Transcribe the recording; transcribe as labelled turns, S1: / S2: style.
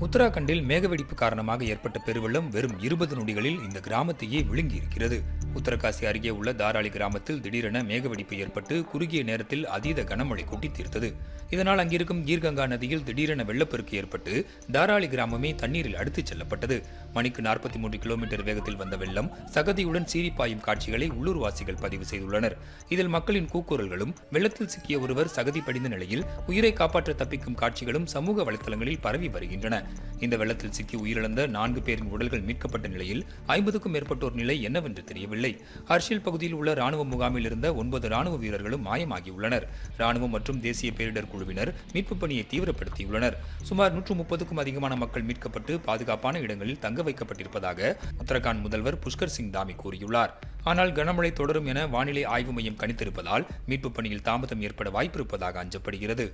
S1: உத்தராகண்டில் மேகவெடிப்பு காரணமாக ஏற்பட்ட பெருவெள்ளம் வெறும் 20 நொடிகளில் இந்த கிராமத்தையே விழுங்கியிருக்கிறது. உத்தரகாசி அருகே உள்ள தாராளி கிராமத்தில் திடீரென மேகவெடிப்பு ஏற்பட்டு குறுகிய நேரத்தில் அதீத கனமழை கொட்டி தீர்த்தது. இதனால் அங்கிருக்கும் கீர்கங்கா நதியில் திடீரென வெள்ளப்பெருக்கு ஏற்பட்டு தாராளி கிராமமே தண்ணீரில் அடித்துச் செல்லப்பட்டது. மணிக்கு 43 கிலோமீட்டர் வேகத்தில் வந்த வெள்ளம் சகதியுடன் சீறிப்பாயும் காட்சிகளை உள்ளூர்வாசிகள் பதிவு செய்துள்ளனர். இதில் மக்களின் கூக்குரல்களும் வெள்ளத்தில் சிக்கிய ஒருவர் சகதி படிந்த நிலையில் உயிரை காப்பாற்ற தப்பிக்கும் காட்சிகளும் சமூக வலைதளங்களில் பரவி வருகின்றன. இந்த வெள்ளத்தில் சிக்கி உயிரிழந்த 4 பேரின் உடல்கள் மீட்கப்பட்ட நிலையில் 50க்கும் மேற்பட்டோர் நிலை என்னவென்று தெரியவில்லை. ஹர்ஷில் பகுதியில் உள்ள ராணுவ முகாமில் இருந்த 9 ராணுவ வீரர்களும் மாயமாகியுள்ளனர். ராணுவம் மற்றும் தேசிய பேரிடர் குழுவினர் மீட்பு பணியை தீவிரப்படுத்தியுள்ளனர். சுமார் 130க்கும் அதிகமான மக்கள் மீட்கப்பட்டு பாதுகாப்பான இடங்களில் தங்க வைக்கப்பட்டிருப்பதாக உத்தரகாண்ட் முதல்வர் புஷ்கர் சிங் தாமி கூறியுள்ளார். ஆனால் கனமழை தொடரும் என வானிலை ஆய்வு மையம் கணித்திருப்பதால் மீட்பு பணியில் தாமதம் ஏற்பட வாய்ப்பிருப்பதாக அஞ்சப்படுகிறது.